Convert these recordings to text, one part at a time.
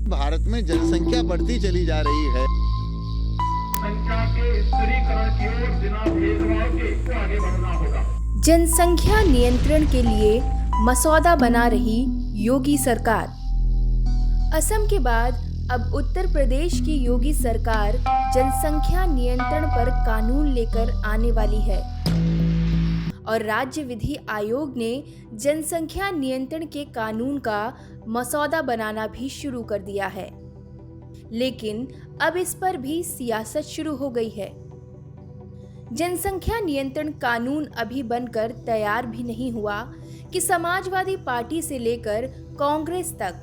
भारत में जनसंख्या बढ़ती चली जा रही है। संख्या के स्थिरीकरण की ओर बिना भेदभाव के आगे बढ़ना होगा। जनसंख्या नियंत्रण के लिए मसौदा बना रही योगी सरकार। असम के बाद अब उत्तर प्रदेश की योगी सरकार जनसंख्या नियंत्रण पर कानून लेकर आने वाली है और राज्य विधि आयोग ने जनसंख्या नियंत्रण के कानून का मसौदा बनाना भी शुरू कर दिया है। लेकिन अब इस पर भी सियासत शुरू हो गई है। जनसंख्या नियंत्रण कानून अभी बनकर तैयार भी नहीं हुआ कि समाजवादी पार्टी से लेकर कांग्रेस तक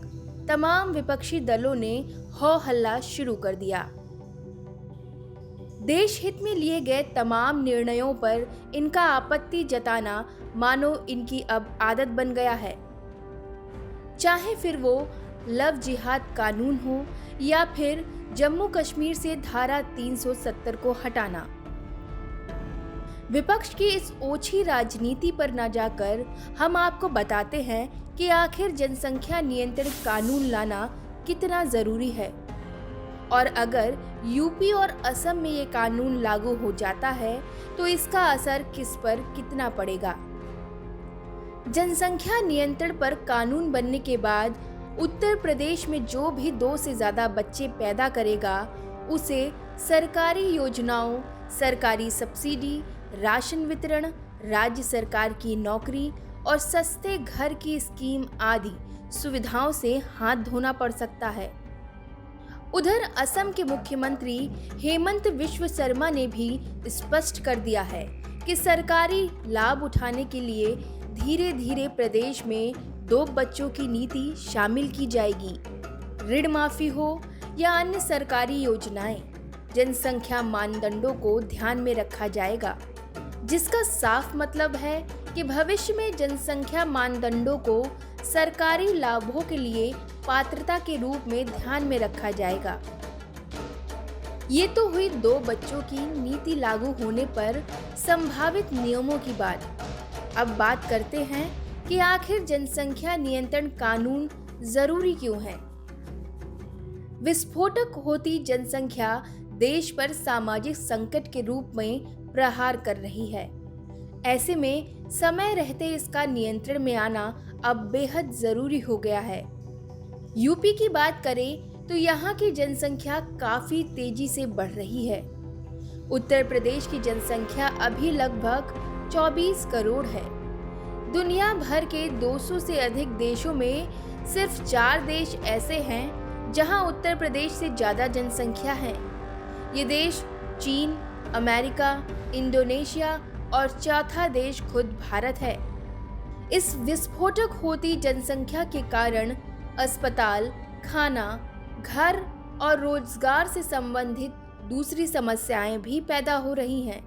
तमाम विपक्षी दलों ने हो हल्ला शुरू कर दिया। देश हित में लिए गए तमाम निर्णयों पर इनका आपत्ति जताना मानो इनकी अब आदत बन गया है। चाहे फिर वो लव जिहाद कानून हो या फिर जम्मू कश्मीर से धारा 370 को हटाना। विपक्ष की इस ओछी राजनीति पर न जाकर हम आपको बताते हैं कि आखिर जनसंख्या नियंत्रण कानून लाना कितना जरूरी है और अगर यूपी और असम में ये कानून लागू हो जाता है तो इसका असर किस पर कितना पड़ेगा। जनसंख्या नियंत्रण पर कानून बनने के बाद उत्तर प्रदेश में जो भी 2 से ज्यादा बच्चे पैदा करेगा उसे सरकारी योजनाओं, सरकारी सब्सिडी, राशन वितरण, राज्य सरकार की नौकरी और सस्ते घर की स्कीम आदि सुविधाओं से हाथ धोना पड़ सकता है। उधर असम के मुख्यमंत्री हेमंत बिस्वा शर्मा ने भी स्पष्ट कर दिया है कि सरकारी लाभ उठाने के लिए धीरे धीरे प्रदेश में 2 बच्चों की नीति शामिल की जाएगी। ऋण माफी हो या अन्य सरकारी योजनाएं, जनसंख्या मानदंडों को ध्यान में रखा जाएगा, जिसका साफ मतलब है कि भविष्य में जनसंख्या मानदंडों को सरकारी लाभों के लिए पात्रता के रूप में ध्यान में रखा जाएगा। ये तो हुई 2 बच्चों की नीति लागू होने पर संभावित नियमों की बात। अब बात करते हैं कि आखिर जनसंख्या नियंत्रण कानून जरूरी क्यों है। विस्फोटक होती जनसंख्या देश पर सामाजिक संकट के रूप में प्रहार कर रही है। ऐसे में समय रहते इसका नियंत्रण में आना अब बेहद जरूरी हो गया है। यूपी की बात करें तो यहाँ की जनसंख्या काफी तेजी से बढ़ रही है। उत्तर प्रदेश की जनसंख्या अभी लगभग 24 करोड़ है। दुनिया भर के 200 से अधिक देशों में सिर्फ 4 देश ऐसे हैं जहाँ उत्तर प्रदेश से ज्यादा जनसंख्या है। ये देश चीन, अमेरिका, इंडोनेशिया और चौथा देश खुद भारत है। इस विस्फोटक होती जनसंख्या के कारण अस्पताल, खाना, घर और रोजगार से संबंधित दूसरी समस्याएं भी पैदा हो रही हैं।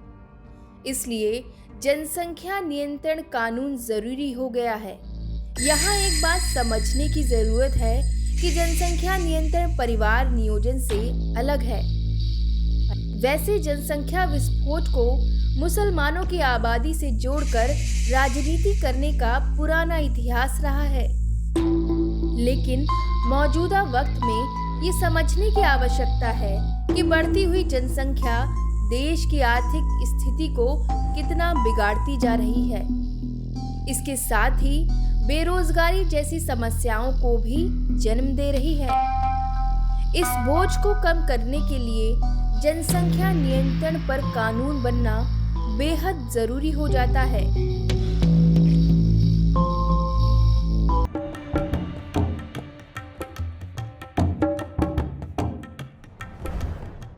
इसलिए जनसंख्या नियंत्रण कानून जरूरी हो गया है। यहाँ एक बात समझने की जरूरत है कि जनसंख्या नियंत्रण परिवार नियोजन से अलग है। वैसे जनसंख्या विस्फोट को मुसलमानों की आबादी से जोड़कर राजनीति करने का पुराना इतिहास रहा है, लेकिन मौजूदा वक्त में ये समझने की आवश्यकता है कि बढ़ती हुई जनसंख्या देश की आर्थिक स्थिति को कितना बिगाड़ती जा रही है। इसके साथ ही बेरोजगारी जैसी समस्याओं को भी जन्म दे रही है। इस बोझ को कम करने के लिए जनसंख्या नियंत्रण पर कानून बनना बेहद जरूरी हो जाता है।